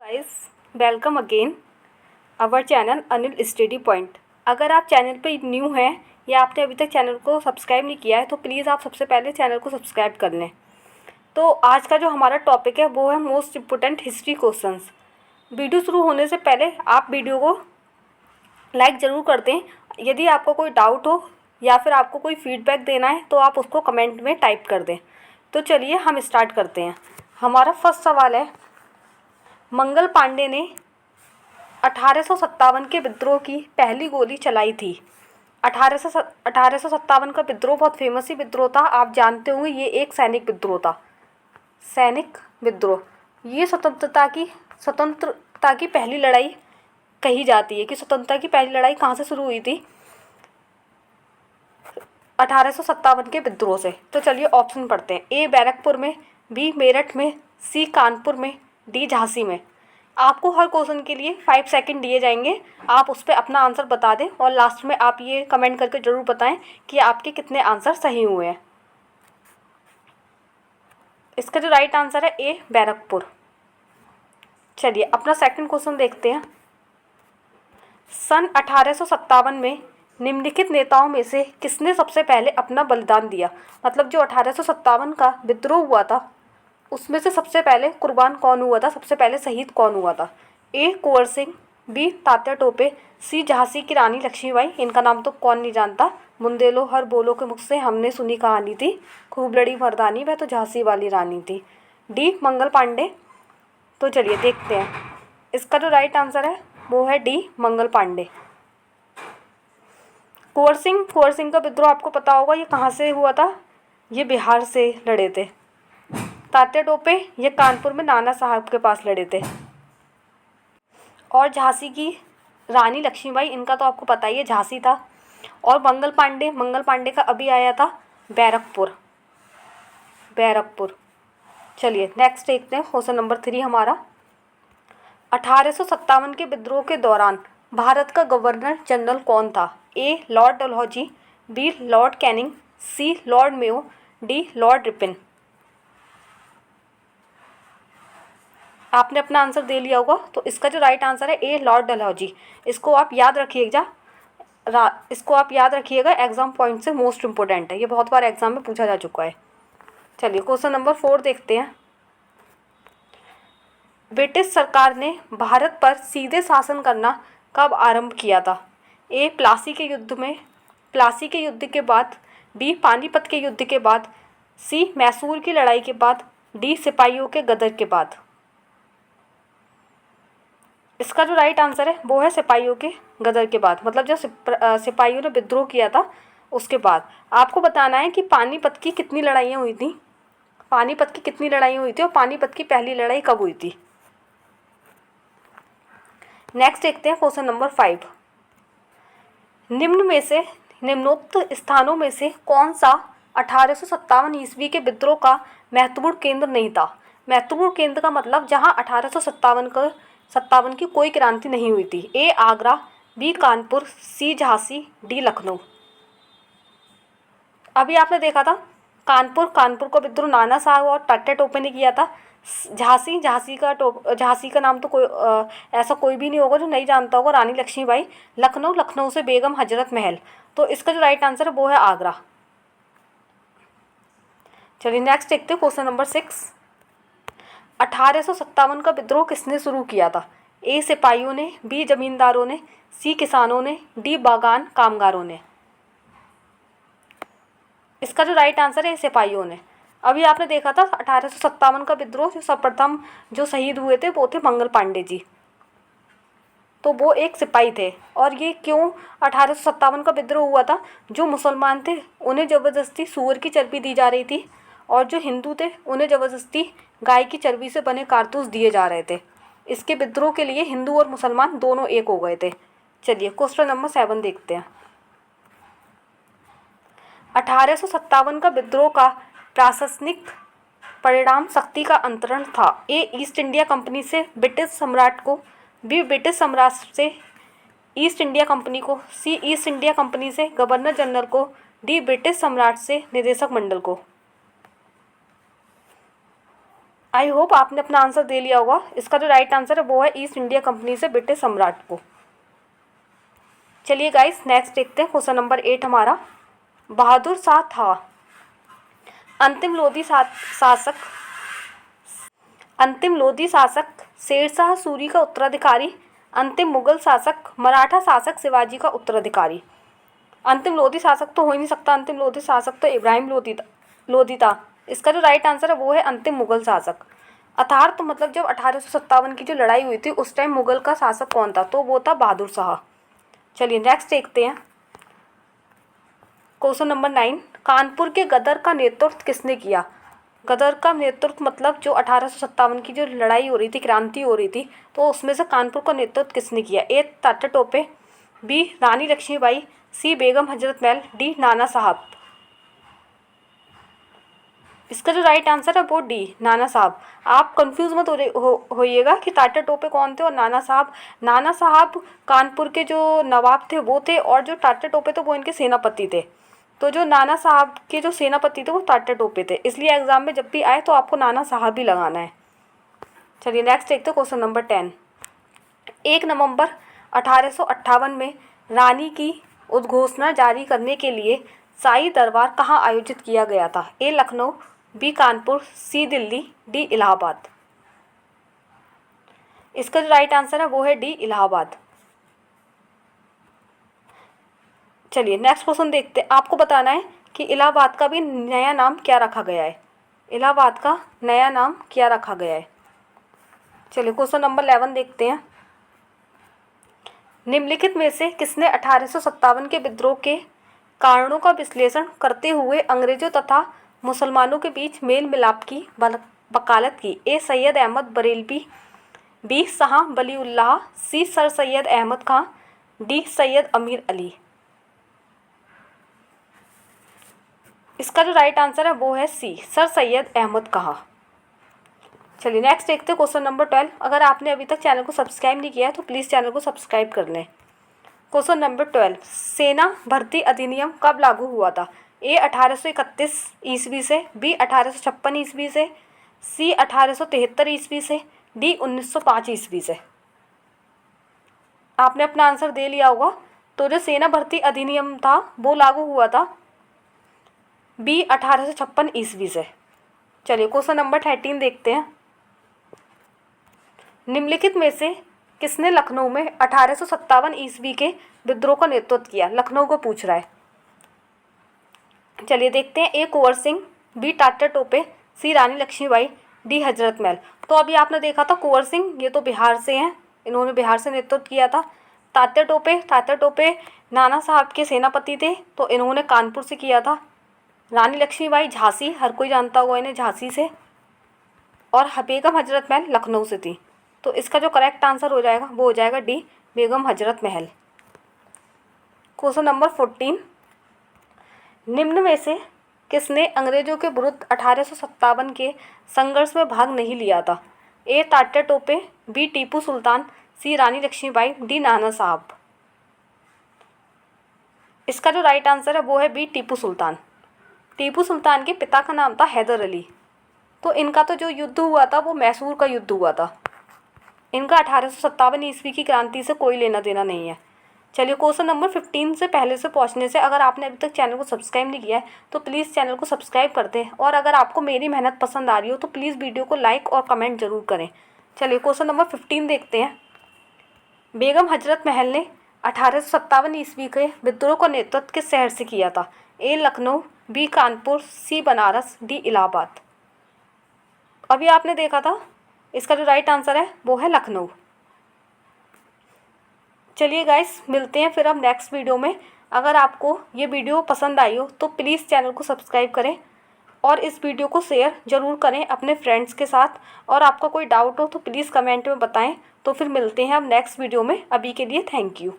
Guys, welcome again our channel Anil study point. अगर आप channel पे न्यू हैं या आपने अभी तक चैनल को सब्सक्राइब नहीं किया है तो प्लीज़ आप सबसे पहले चैनल को सब्सक्राइब कर लें। तो आज का जो हमारा टॉपिक है वो है most important history questions. Video शुरू होने से पहले आप वीडियो को लाइक ज़रूर कर दें। यदि आपको कोई डाउट हो या फिर आपको कोई फीडबैक देना है तो आप उसको कमेंट में टाइप कर दें। तो चलिए हम स्टार्ट करते हैं। हमारा फर्स्ट सवाल है, मंगल पांडे ने 1857 के विद्रोह की पहली गोली चलाई थी। 1857 का विद्रोह बहुत फेमस ही विद्रोह था, आप जानते होंगे। ये एक सैनिक विद्रोह था। सैनिक विद्रोह ये स्वतंत्रता की पहली लड़ाई कही जाती है कि स्वतंत्रता की पहली लड़ाई कहाँ से शुरू हुई थी? 1857 के विद्रोह से। तो चलिए ऑप्शन पढ़ते हैं। ए बैरकपुर में, बी मेरठ में, सी कानपुर में, डी झांसी में। आपको हर क्वेश्चन के लिए 5 सेकंड दिए जाएंगे, आप उस पर अपना आंसर बता दें और लास्ट में आप ये कमेंट करके ज़रूर बताएं कि आपके कितने आंसर सही हुए हैं। इसका जो राइट आंसर है ए बैरकपुर। चलिए अपना सेकंड क्वेश्चन देखते हैं। सन 1857 में निम्नलिखित नेताओं में से किसने सबसे पहले अपना बलिदान दिया? मतलब जो 1857 का विद्रोह हुआ था उसमें से सबसे पहले कुर्बान कौन हुआ था, सबसे पहले शहीद कौन हुआ था? ए कुंवर सिंह, बी तात्या टोपे, सी झांसी की रानी लक्ष्मीबाई, इनका नाम तो कौन नहीं जानता, बुंदेलो हर बोलो के मुख से हमने सुनी कहानी थी, खूब लड़ी मर्दानी वह तो झांसी वाली रानी थी, डी मंगल पांडे। तो चलिए देखते हैं। इसका जो राइट आंसर है वो है डी मंगल पांडे। कुंवर सिंह का विद्रोह आपको पता होगा ये कहाँ से हुआ था? ये बिहार से लड़े थे। तात्या टोपे ये कानपुर में नाना साहब के पास लड़े थे। और झांसी की रानी लक्ष्मीबाई, इनका तो आपको पता ही है, झांसी था। और मंगल पांडे का अभी आया था बैरकपुर। चलिए नेक्स्ट देखते हैं क्वेश्चन नंबर 3 हमारा। 1857 के विद्रोह के दौरान भारत का गवर्नर जनरल कौन था? A Lord Dalhousie, B Lord Canning, C Lord Mayo, D Lord Ripon. आपने अपना आंसर दे लिया होगा। तो इसका जो राइट आंसर है ए लॉर्ड डलहौजी। इसको आप याद रखिएगा, एग्जाम पॉइंट से मोस्ट इम्पोर्टेंट है, ये बहुत बार एग्जाम में पूछा जा चुका है। चलिए क्वेश्चन नंबर 4 देखते हैं। ब्रिटिश सरकार ने भारत पर सीधे शासन करना कब आरंभ किया था? ए प्लासी के युद्ध के बाद, बी पानीपत के युद्ध के बाद, सी मैसूर की लड़ाई के बाद, डी सिपाहियों के गदर के बाद। इसका जो राइट आंसर है वो है सिपाहियों के गदर के बाद, मतलब जब सिपाहियों ने विद्रोह किया था उसके बाद। आपको बताना है कि पानीपत की कितनी लड़ाइयाँ हुई थी और पानीपत की पहली लड़ाई कब हुई थी। नेक्स्ट देखते हैं क्वेश्चन नंबर 5। निम्नोक्त स्थानों में से कौन सा 1857 ईस्वी के विद्रोह का महत्वपूर्ण केंद्र नहीं था? महत्वपूर्ण केंद्र का मतलब जहां 1857 की कोई क्रांति नहीं हुई थी। ए आगरा, बी कानपुर, सी झांसी, डी लखनऊ। अभी आपने देखा था कानपुर का विद्रोह नाना साहब और तात्या टोपे ने किया था। झांसी का नाम तो ऐसा कोई भी नहीं होगा जो नहीं जानता होगा, रानी लक्ष्मीबाई। लखनऊ से बेगम हजरत महल। तो इसका जो राइट आंसर है वो है आगरा। चलिए नेक्स्ट देखते हैं क्वेश्चन नंबर 6। 1857 का विद्रोह किसने शुरू किया था? ए सिपाहियों ने, बी जमींदारों ने, सी किसानों ने, डी बागान कामगारों ने। इसका जो राइट आंसर है सिपाहियों ने। अभी आपने देखा था 1857 का विद्रोह जो सर्वप्रथम जो शहीद हुए थे वो थे मंगल पांडे जी, तो वो एक सिपाही थे। और ये क्यों 1857 का विद्रोह हुआ था? जो मुसलमान थे उन्हें ज़बरदस्ती सूअर की चर्बी दी जा रही थी और जो हिंदू थे उन्हें ज़बरदस्ती गाय की चर्बी से बने कारतूस दिए जा रहे थे। इसके विद्रोह के लिए हिंदू और मुसलमान दोनों एक हो गए थे। चलिए क्वेश्चन नंबर 7 देखते हैं। 1857 का विद्रोह का प्रशासनिक परिणाम शक्ति का अंतरण था। ए ईस्ट इंडिया कंपनी से ब्रिटिश सम्राट को, बी ब्रिटिश सम्राट से ईस्ट इंडिया कंपनी को, सी ईस्ट इंडिया कंपनी से गवर्नर जनरल को, डी ब्रिटिश सम्राट से निदेशक मंडल को। आई होप आपने अपना आंसर दे लिया होगा। इसका जो राइट आंसर है वो है ईस्ट इंडिया कंपनी से ब्रिटिश सम्राट को। चलिए गाइस नेक्स्ट देखते हैं क्वेश्चन नंबर 8 हमारा। बहादुर शाह था अंतिम लोधी शासक शेरशाह सूरी का उत्तराधिकारी, अंतिम मुगल शासक मराठा शासक शिवाजी का उत्तराधिकारी। अंतिम लोधी शासक तो हो ही नहीं सकता, अंतिम लोधी शासक तो इब्राहिम लोधी था। इसका जो राइट आंसर है वो है अंतिम मुगल शासक। अर्थात तो मतलब जब 1857 की जो लड़ाई हुई थी उस टाइम मुगल का शासक कौन था, तो वो था बहादुर शाह। चलिए नेक्स्ट देखते हैं क्वेश्चन नंबर 9। कानपुर के गदर का नेतृत्व किसने किया? गदर का नेतृत्व मतलब जो 1857 की जो लड़ाई हो रही थी, क्रांति हो रही थी, तो उसमें से कानपुर का नेतृत्व किसने किया? ए तात्या टोपे, बी रानी लक्ष्मीबाई, सी बेगम हजरत महल, डी नाना साहब। इसका जो राइट आंसर है वो डी नाना साहब। आप कंफ्यूज मत होइएगा कि तात्या टोपे कौन थे और नाना साहब कानपुर के जो नवाब थे वो थे, और जो तात्या टोपे थे वो इनके सेनापति थे। तो जो नाना साहब के जो सेनापति थे वो तात्या टोपे थे, इसलिए एग्जाम में जब भी आए तो आपको नाना साहब ही लगाना है। चलिए नेक्स्ट देखते हैं क्वेश्चन नंबर 10। 1 नवंबर 1858 में रानी की उद्घोषणा जारी करने के लिए शाही दरबार कहाँ आयोजित किया गया था? ए लखनऊ, बी कानपुर, सी दिल्ली, डी इलाहाबाद। इसका जो राइट आंसर है वो है डी इलाहाबाद। चलिए नेक्स्ट क्वेश्चन देखते हैं। आपको बताना है कि इलाहाबाद का भी नया नाम क्या रखा गया है। इलाहाबाद का नया नाम क्या रखा गया है? चलिए क्वेश्चन नंबर 11 देखते हैं। निम्नलिखित में से किसने 1857 के विद्रोह के कारणों का विश्लेषण करते हुए अंग्रेजों तथा मुसलमानों के बीच मेल मिलाप की वकालत की? ए सैयद अहमद बरेलवी, बी शाह वलीउल्लाह, सी सर सैयद अहमद खां, डी सैयद अमीर अली। इसका जो राइट आंसर है वो है सी सर सैयद अहमद खां। चलिए नेक्स्ट देखते हैं क्वेश्चन नंबर 12। अगर आपने अभी तक चैनल को सब्सक्राइब नहीं किया है तो प्लीज़ चैनल को सब्सक्राइब कर लें। Question number 12। सेना भर्ती अधिनियम कब लागू हुआ था? ए 1831 ईस्वी से, बी 1856 ईस्वी से, सी 1873 ईस्वी से, डी 1905 ईस्वी से। आपने अपना आंसर दे लिया होगा। तो जो सेना भर्ती अधिनियम था वो लागू हुआ था बी 1856 ईस्वी से। चलिए क्वेश्चन नंबर 13 देखते हैं। निम्नलिखित में से किसने लखनऊ में 1857 ईस्वी के विद्रोह का नेतृत्व किया? लखनऊ को पूछ रहा है। चलिए देखते हैं। ए कुंवर सिंह, बी तात्या टोपे, सी रानी लक्ष्मीबाई, डी हजरत महल। तो अभी आपने देखा था कुंवर सिंह, ये तो बिहार से हैं, इन्होंने बिहार से नेतृत्व किया था। तात्या टोपे नाना साहब के सेनापति थे, तो इन्होंने कानपुर से किया था। रानी लक्ष्मीबाई झांसी, हर कोई जानता होगा इन्हें, झांसी से। और बेगम हजरत महल लखनऊ से थी। तो इसका जो करेक्ट आंसर हो जाएगा वो हो जाएगा D Begum Hazrat Mahal. Question number 14। निम्न में से किसने अंग्रेजों के विरुद्ध 1857 के संघर्ष में भाग नहीं लिया था? ए तात्या टोपे, बी टीपू सुल्तान, सी रानी लक्ष्मीबाई, डी नाना साहब। इसका जो राइट आंसर है वो है बी टीपू सुल्तान। टीपू सुल्तान के पिता का नाम था हैदर अली। तो इनका तो जो युद्ध हुआ था वो मैसूर का युद्ध हुआ था। इनका 1857 ईस्वी की क्रांति से कोई लेना देना नहीं है। चलिए क्वेश्चन नंबर 15 से पहले से पहुंचने से, अगर आपने अभी तक चैनल को सब्सक्राइब नहीं किया है तो प्लीज़ चैनल को सब्सक्राइब कर दें, और अगर आपको मेरी मेहनत पसंद आ रही हो तो प्लीज़ वीडियो को लाइक और कमेंट जरूर करें। चलिए क्वेश्चन नंबर 15 देखते हैं। बेगम हजरत महल ने 1857 ईस्वी के विद्रोह का नेतृत्व किस शहर से किया था? ए लखनऊ, बी कानपुर, सी बनारस, डी इलाहाबाद। अभी आपने देखा था, इसका जो राइट आंसर है वो है लखनऊ। चलिए गाइस मिलते हैं फिर अब नेक्स्ट वीडियो में। अगर आपको ये वीडियो पसंद आई हो तो प्लीज़ चैनल को सब्सक्राइब करें और इस वीडियो को शेयर ज़रूर करें अपने फ्रेंड्स के साथ। और आपका कोई डाउट हो तो प्लीज़ कमेंट में बताएं। तो फिर मिलते हैं अब नेक्स्ट वीडियो में। अभी के लिए थैंक यू।